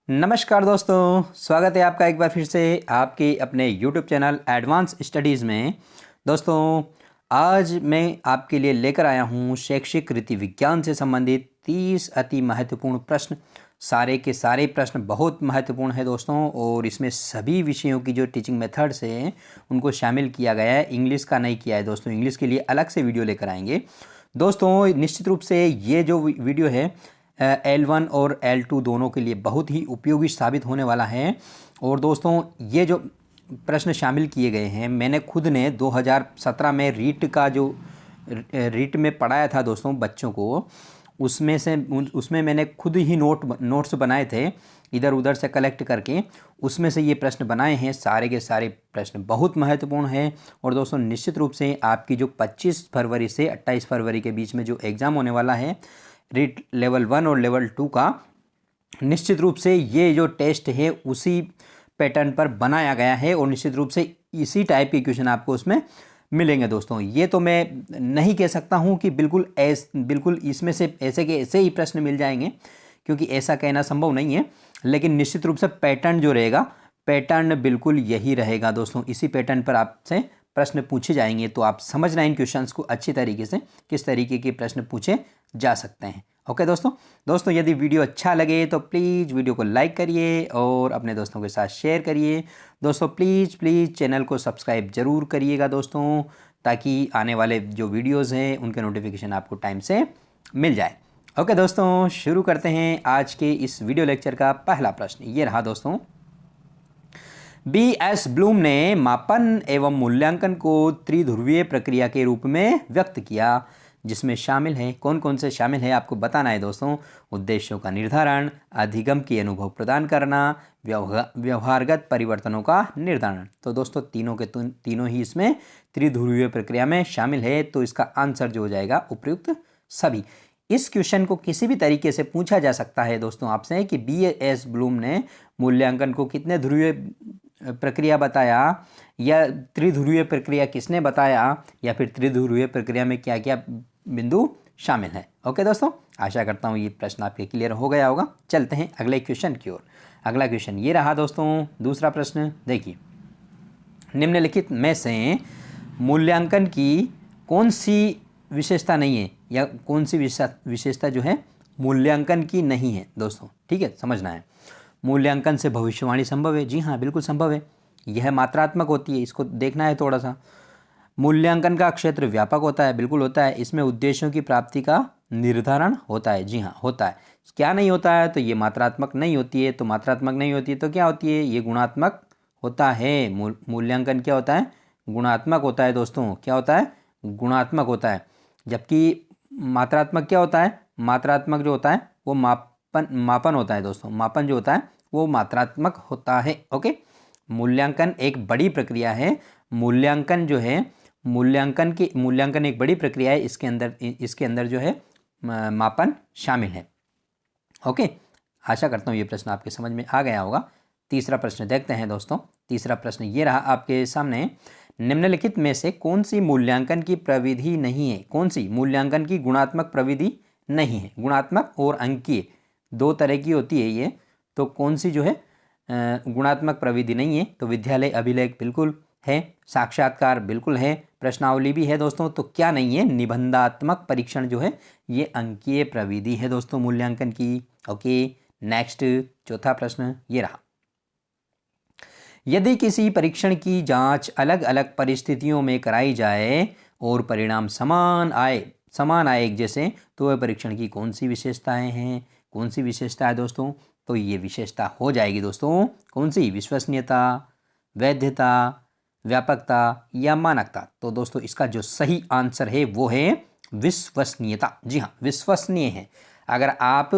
नमस्कार दोस्तों, स्वागत है आपका एक बार फिर से आपके अपने यूट्यूब चैनल एडवांस स्टडीज़ में। दोस्तों, आज मैं आपके लिए लेकर आया हूँ शैक्षिक रीति विज्ञान से संबंधित 30 अति महत्वपूर्ण प्रश्न। सारे के सारे प्रश्न बहुत महत्वपूर्ण है दोस्तों, और इसमें सभी विषयों की जो टीचिंग मेथड्स हैं उनको शामिल किया गया है। इंग्लिश का नहीं किया है दोस्तों, इंग्लिश के लिए अलग से वीडियो लेकर आएंगे दोस्तों। निश्चित रूप से ये जो वीडियो है L1 और L2 दोनों के लिए बहुत ही उपयोगी साबित होने वाला है। और दोस्तों, ये जो प्रश्न शामिल किए गए हैं, मैंने खुद ने 2017 में रीट में पढ़ाया था दोस्तों बच्चों को। उसमें मैंने खुद ही नोट्स बनाए थे इधर उधर से कलेक्ट करके, उसमें से ये प्रश्न बनाए हैं। सारे के सारे प्रश्न बहुत महत्वपूर्ण हैं। और दोस्तों, निश्चित रूप से आपकी जो 25 फरवरी से 28 फरवरी के बीच में जो एग्ज़ाम होने वाला है रीट लेवल 1 और लेवल 2 का, निश्चित रूप से ये जो टेस्ट है उसी पैटर्न पर बनाया गया है, और निश्चित रूप से इसी टाइप के क्वेश्चन आपको उसमें मिलेंगे दोस्तों। ये तो मैं नहीं कह सकता हूँ कि बिल्कुल इसमें से ऐसे के ऐसे ही प्रश्न मिल जाएंगे, क्योंकि ऐसा कहना संभव नहीं है। लेकिन निश्चित रूप से पैटर्न जो रहेगा, पैटर्न बिल्कुल यही रहेगा दोस्तों। इसी पैटर्न पर आपसे प्रश्न पूछे जाएंगे, तो आप समझना इन क्वेश्चंस को अच्छी तरीके से, किस तरीके के प्रश्न पूछे जा सकते हैं। ओके दोस्तों, यदि वीडियो अच्छा लगे तो प्लीज़ वीडियो को लाइक करिए और अपने दोस्तों के साथ शेयर करिए। दोस्तों, प्लीज़ चैनल को सब्सक्राइब ज़रूर करिएगा दोस्तों, ताकि आने वाले जो वीडियोज़ हैं उनके नोटिफिकेशन आपको टाइम से मिल जाए। ओके दोस्तों, शुरू करते हैं आज के इस वीडियो लेक्चर का पहला प्रश्न। ये रहा दोस्तों। B.S. ब्लूम ने मापन एवं मूल्यांकन को त्रिध्रुवीय प्रक्रिया के रूप में व्यक्त किया, जिसमें शामिल है, कौन कौन से शामिल है आपको बताना है दोस्तों। उद्देश्यों का निर्धारण, अधिगम की अनुभव प्रदान करना, व्यवहारगत परिवर्तनों का निर्धारण। तो दोस्तों, तीनों ही इसमें त्रिध्रुवीय प्रक्रिया में शामिल है। तो इसका आंसर जो हो जाएगा उपयुक्त सभी। इस क्वेश्चन को किसी भी तरीके से पूछा जा सकता है दोस्तों आपसे कि B.S. ब्लूम ने मूल्यांकन को कितने ध्रुवीय प्रक्रिया बताया, या त्रिध्रुवीय प्रक्रिया किसने बताया, या फिर त्रिध्रुवीय प्रक्रिया में क्या क्या बिंदु शामिल है। ओके दोस्तों, आशा करता हूँ ये प्रश्न आपके क्लियर हो गया होगा। चलते हैं अगले क्वेश्चन की ओर। अगला क्वेश्चन ये रहा दोस्तों, दूसरा प्रश्न देखिए। निम्नलिखित में से मूल्यांकन की कौन सी विशेषता नहीं है, या कौन सी विशेषता जो है मूल्यांकन की नहीं है दोस्तों। ठीक है, समझना है। मूल्यांकन से भविष्यवाणी संभव है। जी हाँ, बिल्कुल संभव है। यह मात्रात्मक होती है, इसको देखना है थोड़ा सा। मूल्यांकन का क्षेत्र व्यापक होता है, बिल्कुल होता है। इसमें उद्देश्यों की प्राप्ति का निर्धारण होता है। जी हाँ, होता है। क्या नहीं होता है, तो ये मात्रात्मक नहीं होती है। तो मात्रात्मक नहीं होती है तो क्या होती है, ये गुणात्मक होता है। मूल्यांकन क्या होता है, गुणात्मक होता है दोस्तों। क्या होता है, गुणात्मक होता है। जबकि मात्रात्मक क्या होता है, मात्रात्मक जो होता है वो मापन होता है दोस्तों। मापन जो होता है वो मात्रात्मक होता है। ओके, मूल्यांकन एक बड़ी प्रक्रिया है। मूल्यांकन जो है, मूल्यांकन एक बड़ी प्रक्रिया है। इसके अंदर जो है मापन शामिल है। ओके, आशा करता हूँ ये प्रश्न आपके समझ में आ गया होगा। तीसरा प्रश्न देखते हैं दोस्तों। तीसरा प्रश्न ये रहा आपके सामने। निम्नलिखित में से कौन सी मूल्यांकन की प्रविधि नहीं है, कौन सी मूल्यांकन की गुणात्मक प्रविधि नहीं है। गुणात्मक और अंकीय दो तरह की होती है ये। तो कौन सी जो है गुणात्मक प्रविधि नहीं है, तो विद्यालय अभिलेख बिल्कुल है, साक्षात्कार बिल्कुल है, प्रश्नावली भी है दोस्तों। तो क्या नहीं है, निबंधात्मक परीक्षण जो है ये अंकीय प्रविधि है दोस्तों मूल्यांकन की। ओके, नेक्स्ट चौथा प्रश्न ये रहा। यदि किसी परीक्षण की जांच अलग अलग परिस्थितियों में कराई जाए और परिणाम समान आए एक जैसे, तो वह परीक्षण की कौन सी विशेषताएं हैं। कौन सी विशेषता है दोस्तों, तो ये विशेषता हो जाएगी दोस्तों कौन सी, विश्वसनीयता, वैधता, व्यापकता या मानकता। तो दोस्तों, इसका जो सही आंसर है वो है विश्वसनीयता। जी हाँ, विश्वसनीय है। अगर आप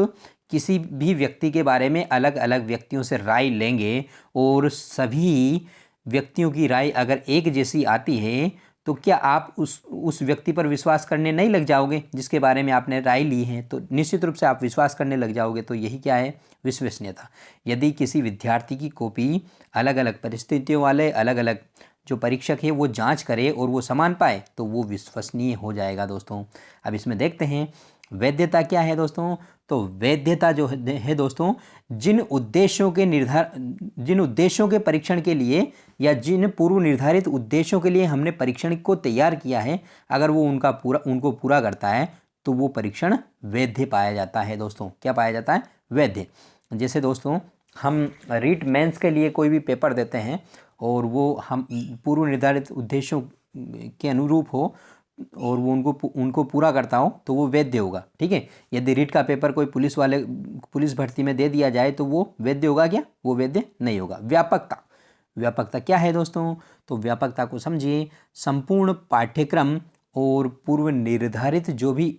किसी भी व्यक्ति के बारे में अलग अलग व्यक्तियों से राय लेंगे और सभी व्यक्तियों की राय अगर एक जैसी आती है, तो क्या आप उस व्यक्ति पर विश्वास करने नहीं लग जाओगे जिसके बारे में आपने राय ली है। तो निश्चित रूप से आप विश्वास करने लग जाओगे। तो यही क्या है, विश्वसनीयता। यदि किसी विद्यार्थी की कॉपी अलग अलग परिस्थितियों वाले अलग अलग जो परीक्षक है वो जांच करे और वो समान पाए, तो वो विश्वसनीय हो जाएगा दोस्तों। अब इसमें देखते हैं वैधता क्या है दोस्तों। तो वैधता जो है दोस्तों, जिन उद्देश्यों के परीक्षण के लिए या जिन पूर्व निर्धारित उद्देश्यों के लिए हमने परीक्षण को तैयार किया है, अगर वो उनको पूरा करता है तो वो परीक्षण वैध पाया जाता है दोस्तों। क्या पाया जाता है? वैध। जैसे दोस्तों हम रीट मेंस के लिए कोई भी पेपर देते हैं और वो हम पूर्व निर्धारित उद्देश्यों के अनुरूप हो और वो उनको पूरा करता हो तो वो वैध होगा। ठीक है। यदि रीट का पेपर कोई पुलिस भर्ती में दे दिया जाए तो वो वैध होगा क्या? वो वैध नहीं होगा। व्यापकता क्या है दोस्तों? तो व्यापकता को समझिए, संपूर्ण पाठ्यक्रम और पूर्व निर्धारित जो भी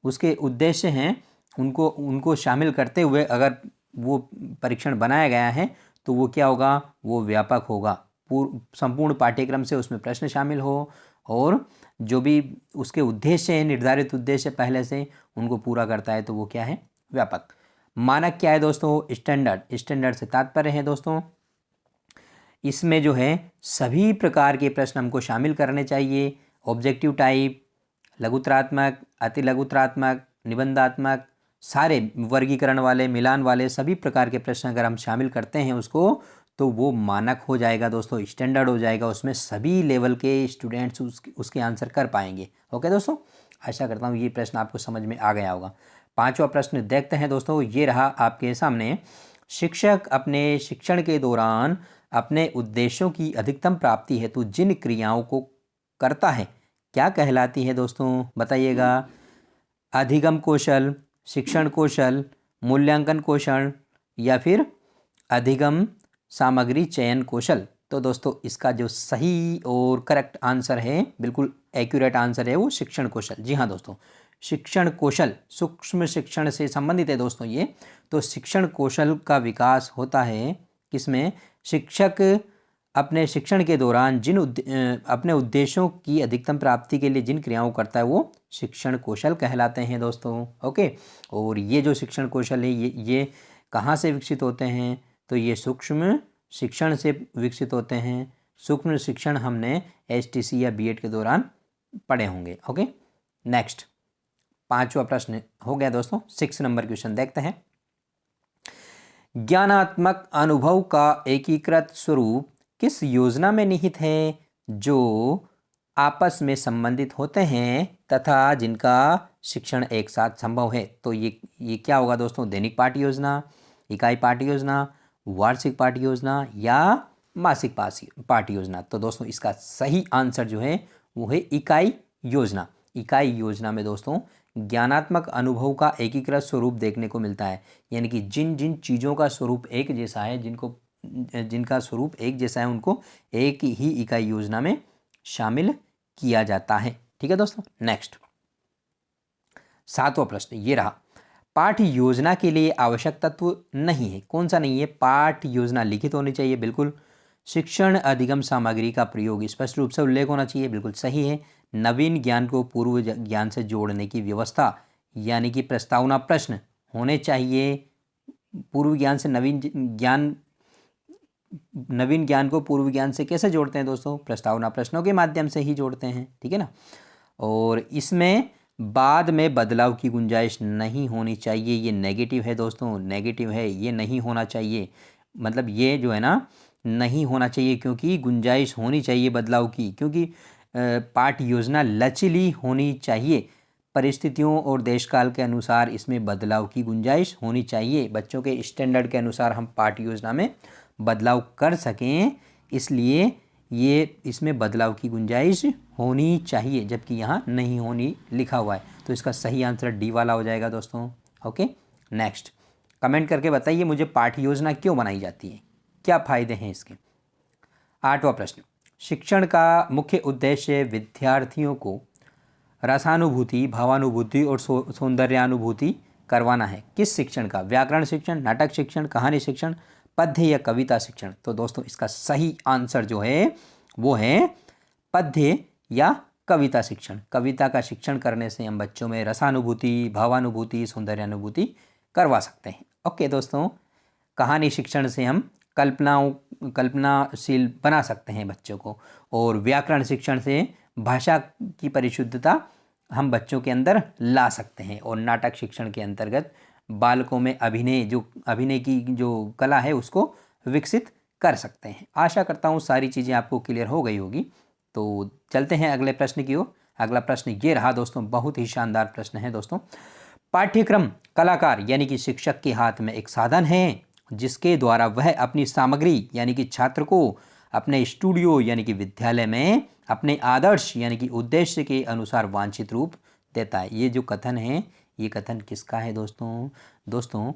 उसके उद्देश्य हैं उनको शामिल करते हुए अगर वो परीक्षण बनाया गया है तो वो क्या होगा? वो व्यापक होगा। संपूर्ण पाठ्यक्रम से उसमें प्रश्न शामिल हो और जो भी उसके उद्देश्य हैं, निर्धारित उद्देश्य पहले से, उनको पूरा करता है तो वो क्या है? व्यापक। मानक क्या है दोस्तों? स्टैंडर्ड से तात्पर्य है दोस्तों, इसमें जो है सभी प्रकार के प्रश्न हमको शामिल करने चाहिए। ऑब्जेक्टिव टाइप, लघुतरात्मक, अति लघुतरात्मक, निबंधात्मक, सारे वर्गीकरण वाले, मिलान वाले सभी प्रकार के प्रश्न अगर हम शामिल करते हैं उसको तो वो मानक हो जाएगा दोस्तों, स्टैंडर्ड हो जाएगा। उसमें सभी लेवल के स्टूडेंट्स उसके आंसर कर पाएंगे। ओके दोस्तों, आशा करता हूँ ये प्रश्न आपको समझ में आ गया होगा। 5वां प्रश्न देखते हैं दोस्तों, ये रहा आपके सामने। शिक्षक अपने शिक्षण के दौरान अपने उद्देश्यों की अधिकतम प्राप्ति हेतु जिन क्रियाओं को करता है क्या कहलाती है दोस्तों? बताइएगा। अधिगम कौशल, शिक्षण कौशल, मूल्यांकन कौशल या फिर अधिगम सामग्री चयन कौशल। तो दोस्तों इसका जो सही और करेक्ट आंसर है, बिल्कुल एक्यूरेट आंसर है, वो शिक्षण कौशल। जी हाँ दोस्तों, शिक्षण कौशल सूक्ष्म शिक्षण से संबंधित है दोस्तों ये। तो शिक्षण कौशल का विकास होता है किसमें? शिक्षक अपने शिक्षण के दौरान अपने उद्देश्यों की अधिकतम प्राप्ति के लिए जिन क्रियाओं करता है वो शिक्षण कौशल कहलाते हैं दोस्तों। ओके। और ये जो शिक्षण कौशल है ये कहाँ से विकसित होते हैं? तो ये सूक्ष्म शिक्षण से विकसित होते हैं। सूक्ष्म शिक्षण हमने STC या B.Ed के दौरान पढ़े होंगे। ओके। नेक्स्ट 5वां प्रश्न हो गया दोस्तों। 6 नंबर क्वेश्चन देखते हैं। ज्ञानात्मक अनुभव का एकीकृत स्वरूप किस योजना में निहित है जो आपस में संबंधित होते हैं तथा जिनका शिक्षण एक साथ संभव है? तो ये क्या होगा दोस्तों? दैनिक पाठ्य योजना, इकाई पाठ्य योजना, वार्षिक पाठ्य योजना या मासिक पाठ्य योजना। तो दोस्तों इसका सही आंसर जो है वो है इकाई योजना। इकाई योजना में दोस्तों ज्ञानात्मक अनुभव का एकीकृत स्वरूप देखने को मिलता है, यानी कि जिन जिन चीज़ों का स्वरूप एक जैसा है, जिनका स्वरूप एक जैसा है, उनको एक ही इकाई योजना में शामिल किया जाता है। ठीक है दोस्तों। नेक्स्ट 7वां प्रश्न ये रहा। पाठ्य योजना के लिए आवश्यक तत्व नहीं है। कौन सा नहीं है? पाठ्य योजना लिखित होनी चाहिए, बिल्कुल। शिक्षण अधिगम सामग्री का प्रयोग स्पष्ट रूप से उल्लेख होना चाहिए, बिल्कुल सही है। नवीन ज्ञान को पूर्व ज्ञान से जोड़ने की व्यवस्था, यानी कि प्रस्तावना प्रश्न होने चाहिए। पूर्व ज्ञान से नवीन ज्ञान को पूर्व ज्ञान से कैसे जोड़ते हैं दोस्तों? प्रस्तावना प्रश्नों के माध्यम से ही जोड़ते हैं। ठीक है ना। और इसमें बाद में बदलाव की गुंजाइश नहीं होनी चाहिए। ये नेगेटिव है दोस्तों, नेगेटिव है, ये नहीं होना चाहिए। मतलब ये जो है ना नहीं होना चाहिए, क्योंकि गुंजाइश होनी चाहिए बदलाव की, क्योंकि पाठ्य योजना लचीली होनी चाहिए। परिस्थितियों और देशकाल के अनुसार इसमें बदलाव की गुंजाइश होनी चाहिए। बच्चों के स्टैंडर्ड के अनुसार हम पाठ्य योजना में बदलाव कर सकें, इसलिए ये इसमें बदलाव की गुंजाइश होनी चाहिए, जबकि यहाँ नहीं होनी लिखा हुआ है। तो इसका सही आंसर डी वाला हो जाएगा दोस्तों। ओके। नेक्स्ट कमेंट करके बताइए मुझे पाठ्य योजना क्यों बनाई जाती है, क्या फ़ायदे हैं इसके। 8वां प्रश्न। शिक्षण का मुख्य उद्देश्य विद्यार्थियों को रसानुभूति, भावानुभूति और सौंदर्यानुभूति करवाना है। किस शिक्षण का? व्याकरण शिक्षण, नाटक शिक्षण, कहानी शिक्षण, पद्य या कविता शिक्षण। तो दोस्तों इसका सही आंसर जो है वो है पद्य या कविता शिक्षण। कविता का शिक्षण करने से हम बच्चों में रसानुभूति, भावानुभूति, सौंदर्यानुभूति करवा सकते हैं। ओके दोस्तों। कहानी शिक्षण से हम कल्पनाशील बना सकते हैं बच्चों को। और व्याकरण शिक्षण से भाषा की परिशुद्धता हम बच्चों के अंदर ला सकते हैं। और नाटक शिक्षण के अंतर्गत बालकों में अभिनय की जो कला है उसको विकसित कर सकते हैं। आशा करता हूँ सारी चीज़ें आपको क्लियर हो गई होगी। तो चलते हैं अगले प्रश्न की ओर। अगला प्रश्न ये रहा दोस्तों, बहुत ही शानदार प्रश्न है दोस्तों। पाठ्यक्रम कलाकार यानी कि शिक्षक के हाथ में एक साधन है जिसके द्वारा वह अपनी सामग्री यानी कि छात्र को अपने स्टूडियो यानी कि विद्यालय में अपने आदर्श यानी कि उद्देश्य के अनुसार वांछित रूप देता है। ये जो कथन है, ये कथन किसका है दोस्तों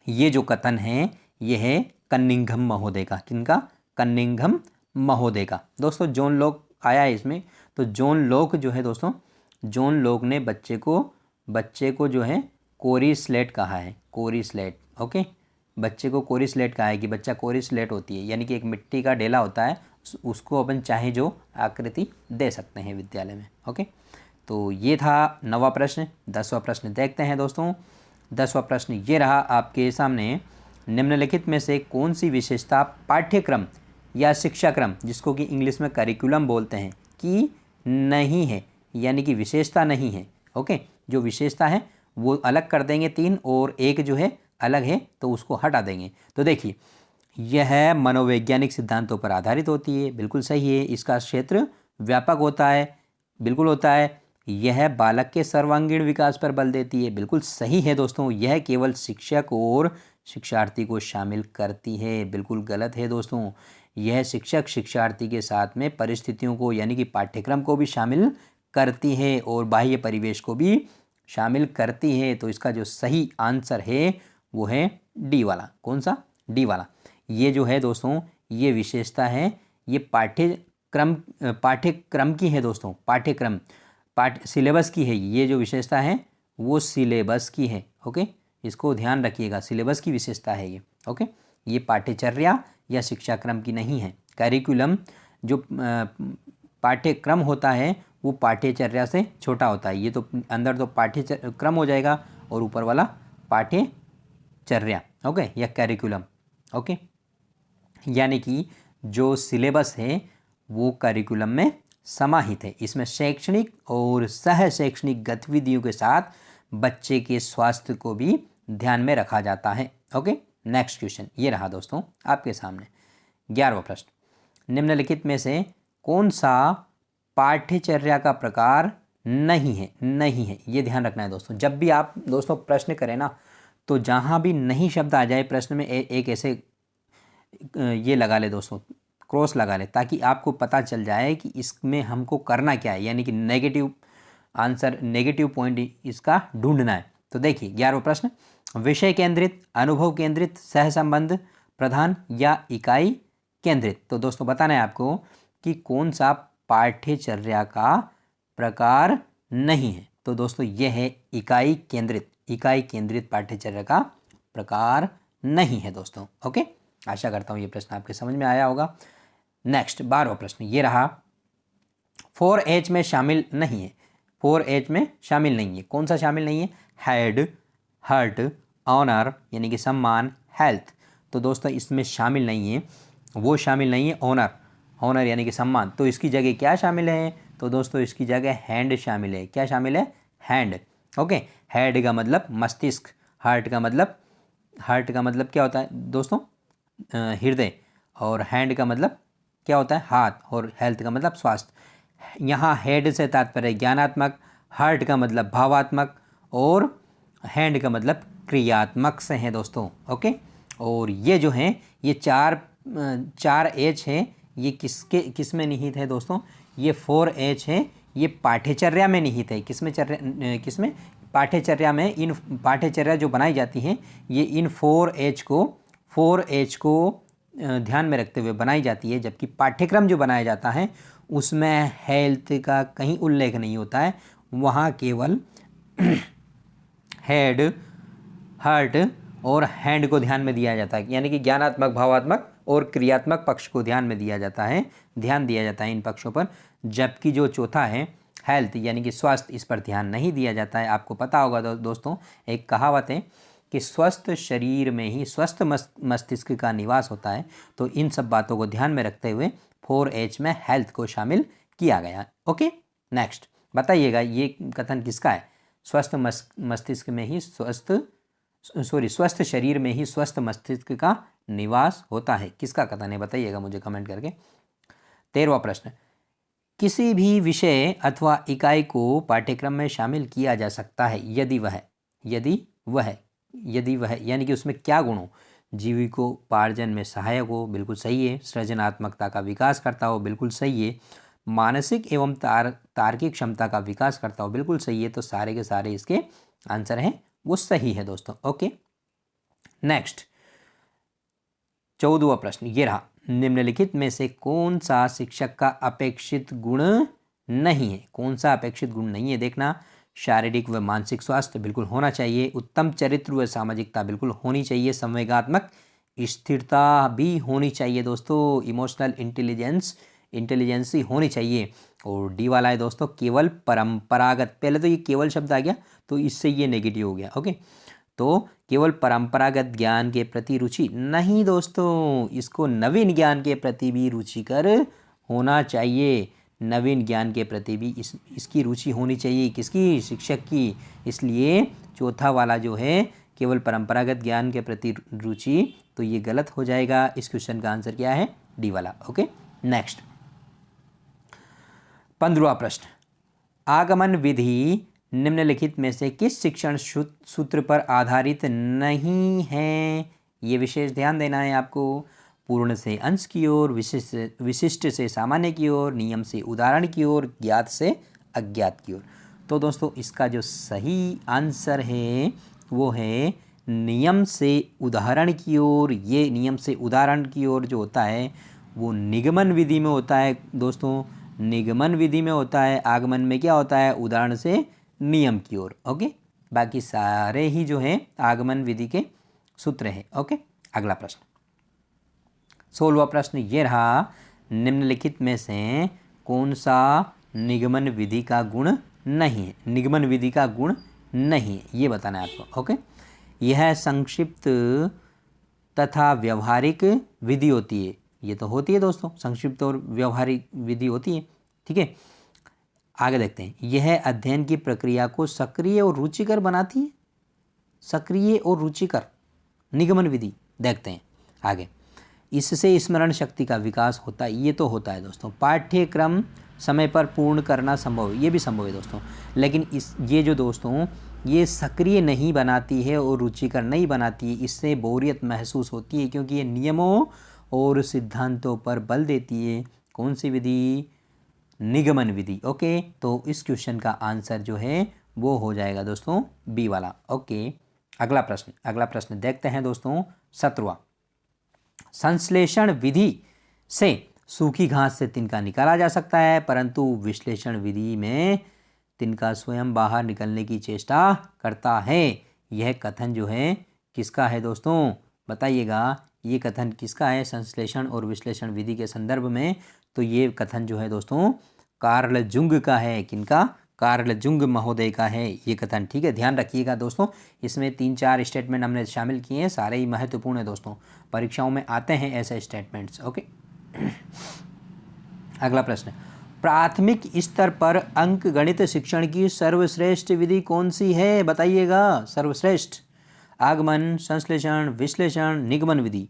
ये जो कथन है ये है कनिंघम महोदय का। किनका? कनिंघम महोदय का। दोस्तों जॉन लॉक आया है इसमें। तो जॉन लॉक जो है दोस्तों, जॉन लॉक ने बच्चे को जो है कोरी स्लेट कहा है। कोरी स्लेट, ओके। बच्चे को कोरी स्लेट कहा है कि बच्चा कोरी स्लेट होती है, यानी कि एक मिट्टी का ढेला होता है, उसको अपन चाहे जो आकृति दे सकते हैं विद्यालय में, ओके। तो ये था 9वां प्रश्न। 10वां प्रश्न देखते हैं दोस्तों। 10वां प्रश्न ये रहा आपके सामने, निम्नलिखित में से कौन सी विशेषता पाठ्यक्रम या शिक्षाक्रम, जिसको कि इंग्लिश में करिकुलम बोलते हैं, की नहीं है, यानी कि विशेषता नहीं है, ओके। जो विशेषता है वो अलग कर देंगे 3, और एक जो है अलग है तो उसको हटा देंगे। तो देखिए, यह मनोवैज्ञानिक सिद्धांतों पर आधारित होती है, बिल्कुल सही है। इसका क्षेत्र व्यापक होता है, बिल्कुल होता है। यह बालक के सर्वांगीण विकास पर बल देती है, बिल्कुल सही है दोस्तों। यह केवल शिक्षक और शिक्षार्थी को शामिल करती है, बिल्कुल गलत है दोस्तों। यह शिक्षक शिक्षार्थी के साथ में परिस्थितियों को यानी कि पाठ्यक्रम को भी शामिल करती है और बाह्य परिवेश को भी शामिल करती है। तो इसका जो सही आंसर है वो है डी वाला। कौन सा? डी वाला। ये जो है दोस्तों, ये विशेषता है, ये पाठ्यक्रम की है दोस्तों। सिलेबस की है। ये जो विशेषता है वो सिलेबस की है, ओके। इसको ध्यान रखिएगा, सिलेबस की विशेषता है ये, ओके। ये पाठ्यचर्या या शिक्षाक्रम की नहीं है। करिकुलम जो पाठ्यक्रम होता है वो पाठ्यचर्या से छोटा होता है। ये तो अंदर तो पाठ्यक्रम हो जाएगा और ऊपर वाला पाठ्यचर्या, ओके, या करिकुलम, ओके। यानी कि जो सिलेबस है वो करिकुलम में समाहित है। इसमें शैक्षणिक और सह शैक्षणिक गतिविधियों के साथ बच्चे के स्वास्थ्य को भी ध्यान में रखा जाता है, ओके। नेक्स्ट क्वेश्चन ये रहा दोस्तों आपके सामने। 11वां प्रश्न, निम्नलिखित में से कौन सा पाठ्यचर्या का प्रकार नहीं है। ये ध्यान रखना है दोस्तों। जब भी आप दोस्तों प्रश्न करें ना, तो जहाँ भी नहीं शब्द आ जाए प्रश्न में, एक ऐसे ये लगा ले दोस्तों, क्रॉस लगा ले, ताकि आपको पता चल जाए कि इसमें हमको करना क्या है, यानी कि नेगेटिव आंसर, नेगेटिव पॉइंट इसका ढूंढना है। तो देखिए 11वां प्रश्न, विषय केंद्रित, अनुभव केंद्रित, सहसंबंध प्रधान या इकाई केंद्रित। तो दोस्तों बताना है आपको कि कौन सा पाठ्यचर्या का प्रकार नहीं है। तो दोस्तों ये है इकाई केंद्रित पाठ्यचर्या का प्रकार नहीं है दोस्तों, ओके। आशा करता हूँ ये प्रश्न आपके समझ में आया होगा। नेक्स्ट 12वां प्रश्न ये रहा, 4H में शामिल नहीं है। 4H में शामिल नहीं है। कौन सा शामिल नहीं है? हेड, हर्ट, ऑनर यानी कि सम्मान, हेल्थ। तो दोस्तों इसमें शामिल नहीं है, वो शामिल नहीं है ऑनर यानी कि सम्मान। तो इसकी जगह क्या शामिल है? तो दोस्तों इसकी जगह हैंड शामिल है। क्या शामिल है? Hand, okay. हेड का मतलब मस्तिष्क, हार्ट का मतलब क्या होता है दोस्तों? हृदय। और हैंड का मतलब क्या होता है? हाथ। और हेल्थ का मतलब स्वास्थ्य। यहाँ हेड से तात्पर्य ज्ञानात्मक, हार्ट का मतलब भावात्मक, और हैंड का मतलब क्रियात्मक से है दोस्तों, ओके। और ये जो हैं ये चार एच हैं, ये किस में निहित है दोस्तों? ये 4H है, ये पाठ्यचर्या में निहित है। किसमें? पाठ्यचर्या में। इन पाठ्यचर्या जो बनाई जाती हैं ये इन 4H को ध्यान में रखते हुए बनाई जाती है, जबकि पाठ्यक्रम जो बनाया जाता है उसमें हेल्थ का कहीं उल्लेख नहीं होता है। वहाँ केवल हेड, हार्ट और हैंड को ध्यान में दिया जाता है, यानी कि ज्ञानात्मक, भावात्मक और क्रियात्मक पक्ष को ध्यान में दिया जाता है, ध्यान दिया जाता है इन पक्षों पर। जबकि जो चौथा है हेल्थ यानी कि स्वास्थ्य, इस पर ध्यान नहीं दिया जाता है। आपको पता होगा दोस्तों, एक कहावत है कि स्वस्थ शरीर में ही स्वस्थ मस्तिष्क का निवास होता है। तो इन सब बातों को ध्यान में रखते हुए 4H में हेल्थ को शामिल किया गया, ओके। नेक्स्ट बताइएगा ये कथन किसका है? स्वस्थ मस्तिष्क में ही स्वस्थ स्वस्थ शरीर में ही स्वस्थ मस्तिष्क का निवास होता है। किसका कथन है बताइएगा मुझे कमेंट करके। 13वां प्रश्न, किसी भी विषय अथवा इकाई को पाठ्यक्रम में शामिल किया जा सकता है यदि वह यानी कि उसमें क्या गुण हो? जीविकोपार्जन में सहायक हो, बिल्कुल सही है। सृजनात्मकता का विकास करता हो, बिल्कुल सही है। मानसिक एवं तार्किक क्षमता का विकास करता हो, बिल्कुल सही है। तो सारे के सारे इसके आंसर हैं वो सही है दोस्तों। ओके, नेक्स्ट 14वां प्रश्न ये रहा, निम्नलिखित में से कौन सा शिक्षक का अपेक्षित गुण नहीं है? कौन सा अपेक्षित गुण नहीं है देखना। शारीरिक व मानसिक स्वास्थ्य बिल्कुल होना चाहिए। उत्तम चरित्र व सामाजिकता बिल्कुल होनी चाहिए। संवेगात्मक स्थिरता भी होनी चाहिए दोस्तों। इमोशनल इंटेलिजेंस होनी चाहिए। और डी वाला है दोस्तों केवल परंपरागत। पहले तो ये केवल शब्द आ गया तो इससे ये नेगेटिव हो गया। ओके, तो केवल परंपरागत ज्ञान के प्रति रुचि नहीं दोस्तों, इसको नवीन ज्ञान के प्रति भी रुचिकर होना चाहिए। नवीन ज्ञान के प्रति भी इसकी रुचि होनी चाहिए। किसकी? शिक्षक की। इसलिए चौथा वाला जो है केवल परंपरागत ज्ञान के प्रति रुचि, तो ये गलत हो जाएगा। इस क्वेश्चन का आंसर क्या है? डी वाला। ओके, नेक्स्ट 15वां प्रश्न, आगमन विधि निम्नलिखित में से किस शिक्षण सूत्र पर आधारित नहीं है? ये विशेष ध्यान देना है आपको। पूर्ण से अंश की ओर, विशिष्ट से सामान्य की ओर, नियम से उदाहरण की ओर, ज्ञात से अज्ञात की ओर। तो दोस्तों इसका जो सही आंसर है वो है नियम से उदाहरण की ओर। ये नियम से उदाहरण की ओर जो होता है वो निगमन विधि में होता है दोस्तों। निगमन विधि में होता है। आगमन में क्या होता है? उदाहरण से नियम की ओर। ओके, बाकी सारे ही जो है आगमन विधि के सूत्र है। ओके, अगला प्रश्न 16वां प्रश्न ये रहा, निम्नलिखित में से कौन सा निगमन विधि का गुण नहीं है? निगमन विधि का गुण नहीं है ये बताना है आपको। ओके, यह संक्षिप्त तथा व्यवहारिक विधि होती है। ये तो होती है दोस्तों, संक्षिप्त और व्यवहारिक विधि होती है। ठीक है, आगे देखते हैं। यह अध्ययन की प्रक्रिया को सक्रिय और रुचिकर बनाती है। सक्रिय और रुचिकर निगमन विधि। देखते हैं आगे। इससे स्मरण शक्ति का विकास होता है। ये तो होता है दोस्तों। पाठ्यक्रम समय पर पूर्ण करना संभव है, ये भी संभव है दोस्तों। लेकिन ये जो दोस्तों ये सक्रिय नहीं बनाती है और रुचिकर नहीं बनाती है। इससे बोरियत महसूस होती है क्योंकि ये नियमों और सिद्धांतों पर बल देती है। कौन सी विधि? निगमन विधि। ओके, तो इस क्वेश्चन का आंसर जो है वो हो जाएगा दोस्तों बी वाला। ओके, अगला प्रश्न देखते हैं दोस्तों 17वां। संश्लेषण विधि से सूखी घास से तिनका निकाला जा सकता है, परंतु विश्लेषण विधि में तिनका स्वयं बाहर निकलने की चेष्टा करता है। यह कथन जो है किसका है दोस्तों? बताइएगा, ये कथन किसका है? संश्लेषण और विश्लेषण विधि के संदर्भ में तो ये कथन जो है दोस्तों कार्ल जुंग का है। किनका? कार्ल जुंग महोदय का है ये कथन। ठीक है, ध्यान रखिएगा दोस्तों। इसमें 3-4 स्टेटमेंट हमने शामिल किए हैं, सारे ही महत्वपूर्ण है दोस्तों, परीक्षाओं में आते हैं ऐसे स्टेटमेंट्स। ओके, अगला प्रश्न, प्राथमिक स्तर पर अंक गणित शिक्षण की सर्वश्रेष्ठ विधि कौन सी है? बताइएगा, सर्वश्रेष्ठ। आगमन, संश्लेषण, विश्लेषण, निगमन विधि।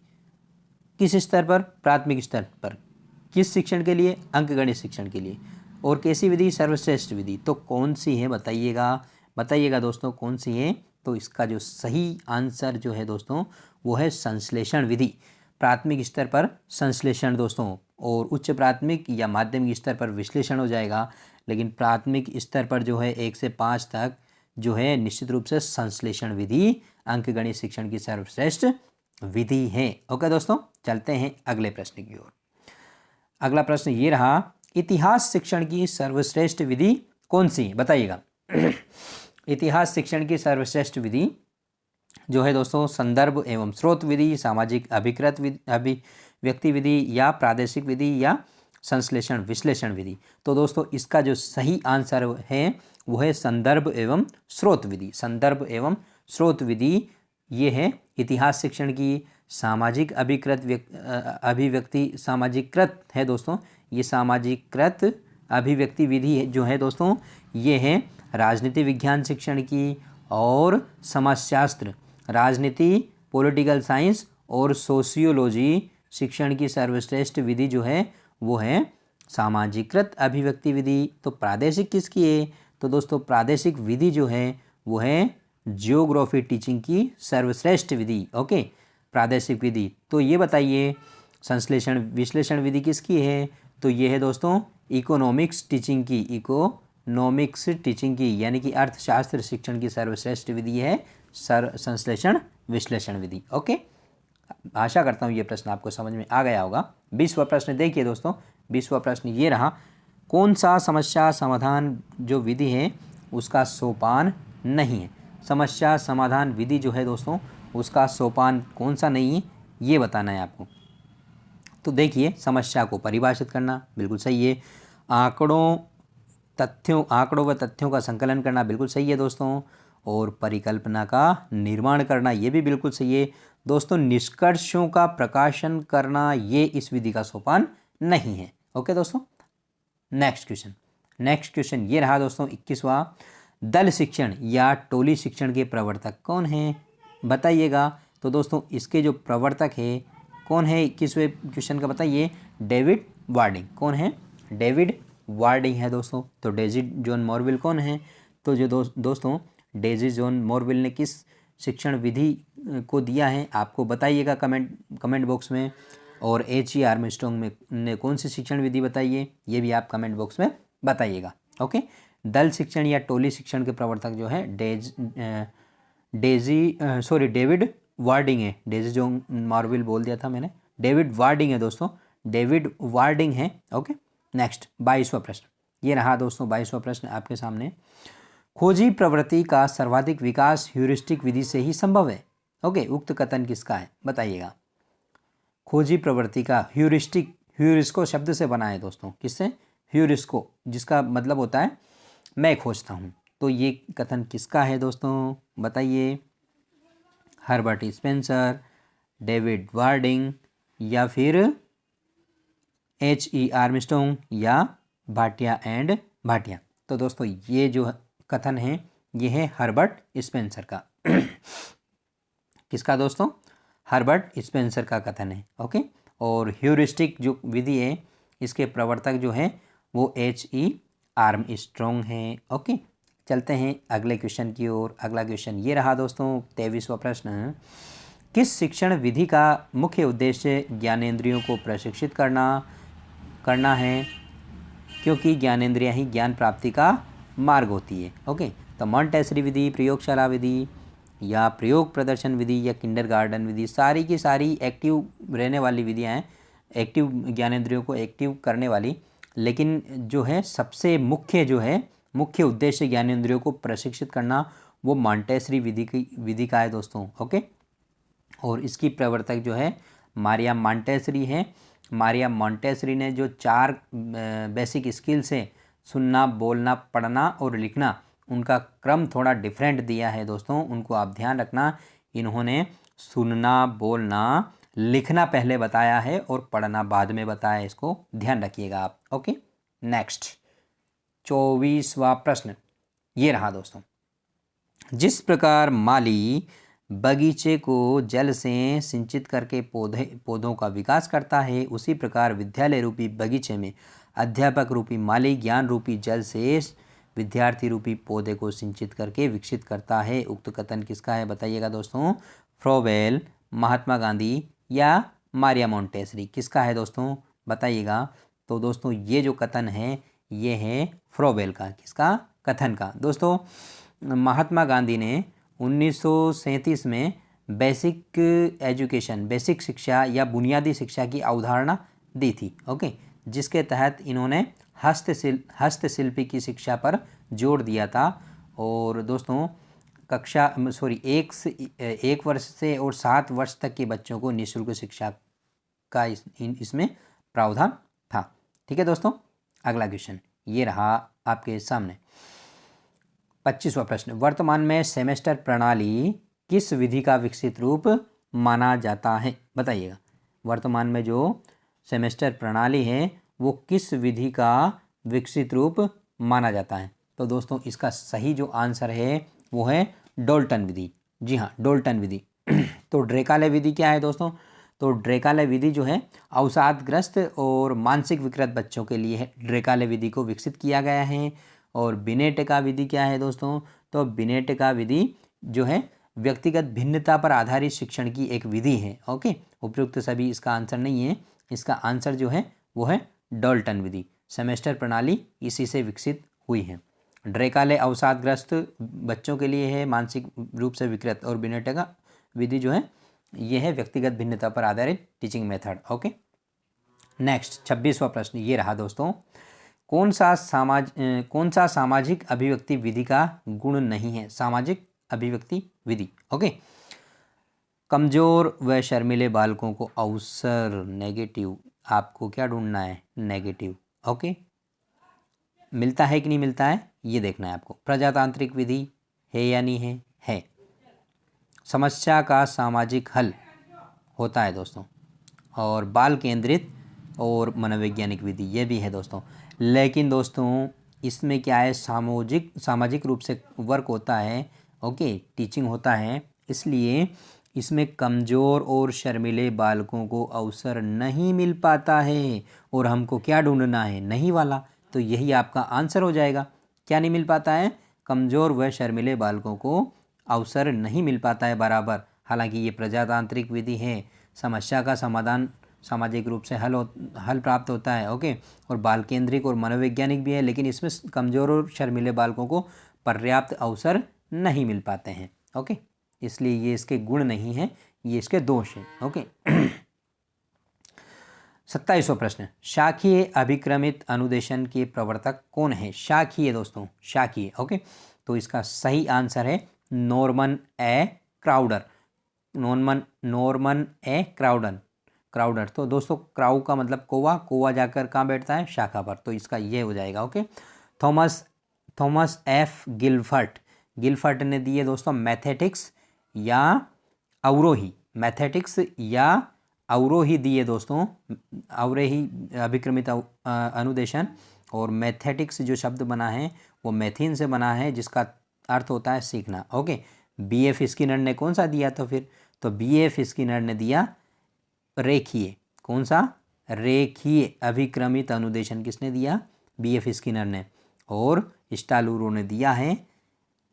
किस स्तर पर? प्राथमिक स्तर पर। किस शिक्षण के लिए? अंक गणित शिक्षण के लिए। और कैसी विधि? सर्वश्रेष्ठ विधि। तो कौन सी है बताइएगा दोस्तों, कौन सी है? तो इसका जो सही आंसर जो है दोस्तों वो है संश्लेषण विधि। प्राथमिक स्तर पर संश्लेषण दोस्तों, और उच्च प्राथमिक या माध्यमिक स्तर पर विश्लेषण हो जाएगा। लेकिन प्राथमिक स्तर पर जो है 1 से 5 तक जो है निश्चित रूप से संश्लेषण विधि अंक गणित शिक्षण की सर्वश्रेष्ठ विधि है। ओके दोस्तों, चलते हैं अगले प्रश्न की ओर। अगला प्रश्न ये रहा, इतिहास शिक्षण की सर्वश्रेष्ठ विधि कौन सी है? बताइएगा। इतिहास शिक्षण की सर्वश्रेष्ठ विधि जो है दोस्तों संदर्भ एवं स्रोत विधि, सामाजिक अभिव्यक्ति विधि, या प्रादेशिक विधि, या संश्लेषण विश्लेषण विधि। तो दोस्तों इसका जो सही आंसर है वो है संदर्भ एवं स्रोत विधि। संदर्भ एवं स्रोत विधि ये है इतिहास शिक्षण की। सामाजिक अभिव्यक्ति सामाजिकृत है दोस्तों। ये सामाजिकृत अभिव्यक्ति विधि जो है दोस्तों ये है राजनीति विज्ञान शिक्षण की। और समाजशास्त्र राजनीति, पॉलिटिकल साइंस और सोशियोलॉजी शिक्षण की सर्वश्रेष्ठ विधि जो है वो है सामाजिकृत अभिव्यक्ति विधि। तो प्रादेशिक किसकी है? तो दोस्तों प्रादेशिक विधि जो है वो है जियोग्राफी टीचिंग की सर्वश्रेष्ठ विधि। ओके, प्रादेशिक विधि। तो ये बताइए संश्लेषण विश्लेषण विधि किसकी है? तो ये है दोस्तों इकोनॉमिक्स टीचिंग की, इकोनॉमिक्स टीचिंग की, यानी कि अर्थशास्त्र शिक्षण की सर्वश्रेष्ठ विधि है संश्लेषण विश्लेषण विधि। ओके, आशा करता हूँ ये प्रश्न आपको समझ में आ गया होगा। 20वां प्रश्न देखिए दोस्तों, 20वां प्रश्न ये रहा, कौन सा समस्या समाधान जो विधि है उसका सोपान नहीं है? समस्या समाधान विधि जो है दोस्तों उसका सोपान कौन सा नहीं है ये बताना है आपको। तो देखिए समस्या को परिभाषित करना बिल्कुल सही है, आंकड़ों व तथ्यों का संकलन करना बिल्कुल सही है दोस्तों, और परिकल्पना का निर्माण करना ये भी बिल्कुल सही है दोस्तों। निष्कर्षों का प्रकाशन करना ये इस विधि का सोपान नहीं है। ओके दोस्तों, नेक्स्ट क्वेश्चन ये रहा दोस्तों 21वां, दल शिक्षण या टोली शिक्षण के प्रवर्तक कौन हैं बताइएगा। तो दोस्तों इसके जो प्रवर्तक है कौन है 21वें क्वेश्चन का बताइए? David wording. कौन है? डेविड वार्डिंग है दोस्तों। तो डेजी जॉन मॉरविल कौन है? तो जो दोस्तों डेजी जॉन मॉरविल ने किस शिक्षण विधि को दिया है आपको बताइएगा कमेंट बॉक्स में, और H.E. आर्मस्ट्रॉन्ग ने कौन सी शिक्षण विधि बताई है ये भी आप कमेंट बॉक्स में बताइएगा। ओके, दल शिक्षण या टोली शिक्षण के प्रवर्तक जो है डेविड वार्डिंग है। डेजी जॉन मॉरविल बोल दिया था मैंने, डेविड वार्डिंग है दोस्तों, डेविड वार्डिंग है। ओके, नेक्स्ट 22वां प्रश्न ये रहा दोस्तों। 22वां प्रश्न आपके सामने, खोजी प्रवृत्ति का सर्वाधिक विकास ह्यूरिस्टिक विधि से ही संभव है। ओके, उक्त कथन किसका है बताइएगा? खोजी प्रवृत्ति का ह्यूरिस्को शब्द से बना है दोस्तों, किससे? ह्यूरिस्को, जिसका मतलब होता है मैं खोजता हूँ। तो ये कथन किसका है दोस्तों बताइए? हर्बर्ट स्पेंसर, डेविड वार्डिंग, या फिर H.E. आर्मस्ट्रॉन्ग, या भाटिया एंड भाटिया। तो दोस्तों ये जो कथन है ये है हर्बर्ट स्पेंसर का। किसका दोस्तों? हर्बर्ट स्पेंसर का कथन है। ओके, और ह्यूरिस्टिक जो विधि है इसके प्रवर्तक जो है वो H.E. आर्मस्ट्रॉन्ग है। ओके, चलते हैं अगले क्वेश्चन की ओर। अगला क्वेश्चन ये रहा दोस्तों 23वां प्रश्न, किस शिक्षण विधि का मुख्य उद्देश्य ज्ञानेंद्रियों को प्रशिक्षित करना है, क्योंकि ज्ञानेंद्रियां ही ज्ञान प्राप्ति का मार्ग होती है। ओके, तो मॉन्टेसरी विधि, प्रयोगशाला विधि, या प्रयोग प्रदर्शन विधि, या किंडरगार्टन विधि, सारी की सारी एक्टिव रहने वाली विधियां हैं, एक्टिव ज्ञानेंद्रियों को एक्टिव करने वाली। लेकिन जो है सबसे मुख्य उद्देश्य ज्ञानेंद्रियों को प्रशिक्षित करना वो मॉन्टेसरी विधि का है दोस्तों। ओके, और इसकी प्रवर्तक जो है मारिया मॉन्टेसरी है। मारिया मॉन्टेसरी ने जो 4 बेसिक स्किल्स है, सुनना, बोलना, पढ़ना और लिखना, उनका क्रम थोड़ा डिफरेंट दिया है दोस्तों, उनको आप ध्यान रखना। इन्होंने सुनना, बोलना, लिखना पहले बताया है और पढ़ना बाद में बताया है, इसको ध्यान रखिएगा आप। ओके, नेक्स्ट 24वां प्रश्न ये रहा दोस्तों, जिस प्रकार माली बगीचे को जल से सिंचित करके पौधों का विकास करता है, उसी प्रकार विद्यालय रूपी बगीचे में अध्यापक रूपी माली ज्ञान रूपी जल से विद्यार्थी रूपी पौधे को सिंचित करके विकसित करता है। उक्त कथन किसका है बताइएगा दोस्तों? फ्रोबेल, महात्मा गांधी, या मारिया मॉन्टेसरी, किसका है दोस्तों बताइएगा? तो दोस्तों ये जो कथन है ये है फ्रोबेल का। किसका? कथन का। दोस्तों महात्मा गांधी ने 1937 में बेसिक शिक्षा या बुनियादी शिक्षा की अवधारणा दी थी। ओके, जिसके तहत इन्होंने हस्तशिल्पी की शिक्षा पर जोर दिया था। और दोस्तों एक वर्ष से और 7 वर्ष तक के बच्चों को निःशुल्क शिक्षा का इसमें प्रावधान था। ठीक है दोस्तों, अगला क्वेश्चन ये रहा आपके सामने 25वां प्रश्न, वर्तमान में सेमेस्टर प्रणाली किस विधि का विकसित रूप माना जाता है बताइएगा? वर्तमान में जो सेमेस्टर प्रणाली है वो किस विधि का विकसित रूप माना जाता है? तो दोस्तों इसका सही जो आंसर है वो है डाल्टन विधि। जी हाँ, डोल्टन विधि। तो ड्रेकाले विधि क्या है दोस्तों? तो ड्रेकाले विधि जो है अवसादग्रस्त और मानसिक विकृत बच्चों के लिए है। ड्रेकाले विधि को विकसित किया गया है। और बिनेटका विधि क्या है दोस्तों? तो बिनेटका विधि जो है व्यक्तिगत भिन्नता पर आधारित शिक्षण की एक विधि है। ओके, उपयुक्त सभी इसका आंसर नहीं है। इसका आंसर जो है वो है डॉल्टन विधि। सेमेस्टर प्रणाली इसी से विकसित हुई है। ड्रेकाले अवसादग्रस्त बच्चों के लिए है, मानसिक रूप से विकृत, और बिनेटका विधि जो है ये है व्यक्तिगत भिन्नता पर आधारित टीचिंग मेथड। ओके, नेक्स्ट 26वां प्रश्न ये रहा दोस्तों। कौन सा सामाजिक अभिव्यक्ति विधि का गुण नहीं है? सामाजिक अभिव्यक्ति विधि। ओके, कमजोर व शर्मीले बालकों को अवसर, नेगेटिव, आपको क्या ढूंढना है? नेगेटिव। ओके, मिलता है कि नहीं मिलता है ये देखना है आपको। प्रजातांत्रिक विधि है या नहीं है? है। समस्या का सामाजिक हल होता है दोस्तों। और बाल केंद्रित और मनोवैज्ञानिक विधि ये भी है दोस्तों। लेकिन दोस्तों इसमें क्या है, सामाजिक रूप से वर्क होता है। ओके, टीचिंग होता है, इसलिए इसमें कमज़ोर और शर्मीले बालकों को अवसर नहीं मिल पाता है। और हमको क्या ढूंढना है? नहीं वाला। तो यही आपका आंसर हो जाएगा। क्या नहीं मिल पाता है? कमज़ोर व शर्मीले बालकों को अवसर नहीं मिल पाता है बराबर। हालांकि ये प्रजातांत्रिक विधि है, समस्या का समाधान सामाजिक रूप से हल प्राप्त होता है। ओके, और बाल केंद्रिक और मनोवैज्ञानिक भी है, लेकिन इसमें कमज़ोर और शर्मीले बालकों को पर्याप्त अवसर नहीं मिल पाते हैं। ओके, इसलिए ये इसके गुण नहीं है, ये इसके दोष हैं। ओके, 27वां प्रश्न, शाखीय अभिक्रमित अनुदेशन के प्रवर्तक कौन है? शाखीय दोस्तों, शाखीय। ओके, तो इसका सही आंसर है नॉर्मन ए क्राउडर। नॉर्मन ए क्राउडर। तो दोस्तों क्राउ का मतलब कौवा जाकर कहाँ बैठता है? शाखा पर। तो इसका ये हो जाएगा। ओके, थॉमस एफ गिलफर्ट ने दिए दोस्तों मैथेटिक्स या अवरोही। मैथेटिक्स या अवरोही दिए दोस्तों, अवरोही अभिक्रमित अनुदेशन। और मैथेटिक्स जो शब्द बना है वो मैथिन से बना है, जिसका अर्थ होता है सीखना। ओके, बीएफ स्किनर ने कौन सा दिया? तो बीएफ स्किनर ने दिया रेखीय। कौन सा? रेखीय अभिक्रमित अनुदेशन किसने दिया? बीएफ स्किनर ने। और स्टालूरो ने दिया है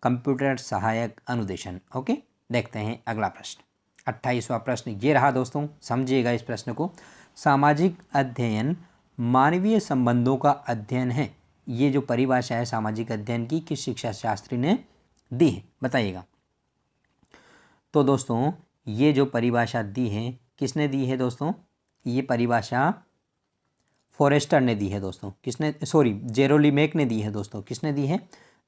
कंप्यूटर सहायक अनुदेशन। ओके, देखते हैं अगला प्रश्न। 28वां प्रश्न ये रहा दोस्तों, समझिएगा इस प्रश्न को। सामाजिक अध्ययन मानवीय संबंधों का अध्ययन है। ये जो परिभाषा है सामाजिक अध्ययन की, किस शिक्षा शास्त्री ने दी है बताइएगा। तो दोस्तों ये जो परिभाषा दी है किसने दी है दोस्तों? ये परिभाषा फॉरेस्टर ने दी है दोस्तों। जेरोली मेक ने दी है दोस्तों। किसने दी है?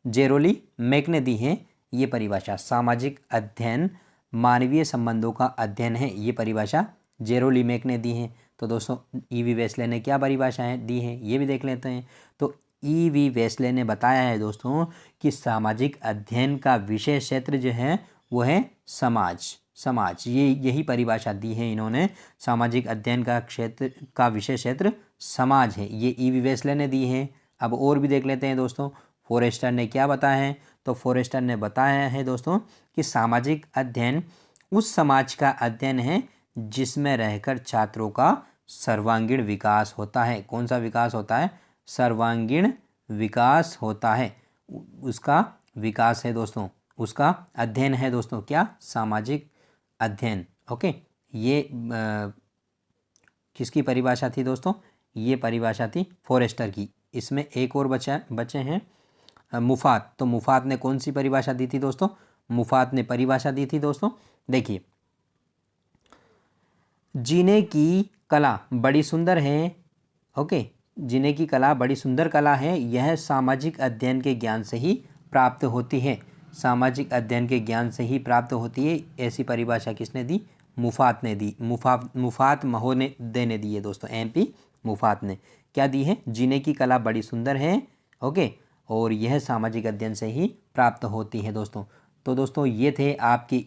जेरोली मेक ने दी है ये परिभाषा। सामाजिक अध्ययन मानवीय संबंधों का अध्ययन है, ये परिभाषा जेरोली मेक ने दी है। तो दोस्तों ईवी वेस्ले ने क्या परिभाषाएं दी हैं ये भी देख लेते हैं। तो ईवी वेस्ले ने बताया है दोस्तों कि सामाजिक अध्ययन का विषय क्षेत्र जो है वो है समाज। यही परिभाषा दी है इन्होंने। सामाजिक अध्ययन का विषय क्षेत्र समाज है, ये ईवी वेस्ले ने दी है। अब और भी देख लेते हैं दोस्तों, फॉरेस्टर ने क्या बताया है? तो फॉरेस्टर ने बताया है दोस्तों कि सामाजिक अध्ययन उस समाज का अध्ययन है जिसमें रहकर छात्रों का सर्वांगीण विकास होता है। कौन सा विकास होता है? सर्वांगीण विकास होता है, उसका विकास है दोस्तों, उसका अध्ययन है दोस्तों। क्या? सामाजिक अध्ययन। ओके, ये किसकी परिभाषा थी दोस्तों? ये परिभाषा थी फॉरेस्टर की। इसमें एक और बचे हैं मुफात। तो मुफात ने कौन सी परिभाषा दी थी दोस्तों? मुफात ने परिभाषा दी थी दोस्तों, देखिए, जीने की कला बड़ी सुंदर है। ओके, जीने की कला बड़ी सुंदर कला है, यह सामाजिक अध्ययन के ज्ञान से ही प्राप्त होती है। सामाजिक अध्ययन के ज्ञान से ही प्राप्त होती है, ऐसी परिभाषा किसने दी? मुफात ने दी। मुफात महोदय ने दी है दोस्तों। MP मुफात ने क्या दी है? जीने की कला बड़ी सुंदर है। ओके, और यह सामाजिक अध्ययन से ही प्राप्त होती है दोस्तों। तो दोस्तों ये थे आपके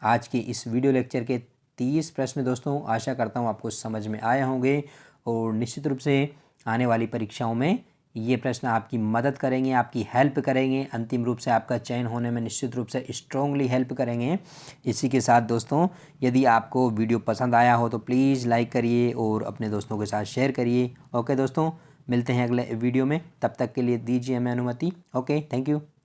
आज के इस वीडियो लेक्चर के 30 प्रश्न दोस्तों। आशा करता हूँ आपको समझ में आए होंगे और निश्चित रूप से आने वाली परीक्षाओं में ये प्रश्न आपकी मदद करेंगे, आपकी हेल्प करेंगे, अंतिम रूप से आपका चयन होने में निश्चित रूप से स्ट्रॉन्गली हेल्प करेंगे। इसी के साथ दोस्तों, यदि आपको वीडियो पसंद आया हो तो प्लीज़ लाइक करिए और अपने दोस्तों के साथ शेयर करिए। ओके दोस्तों, मिलते हैं अगले वीडियो में, तब तक के लिए दीजिए हमें अनुमति। Okay, thank you.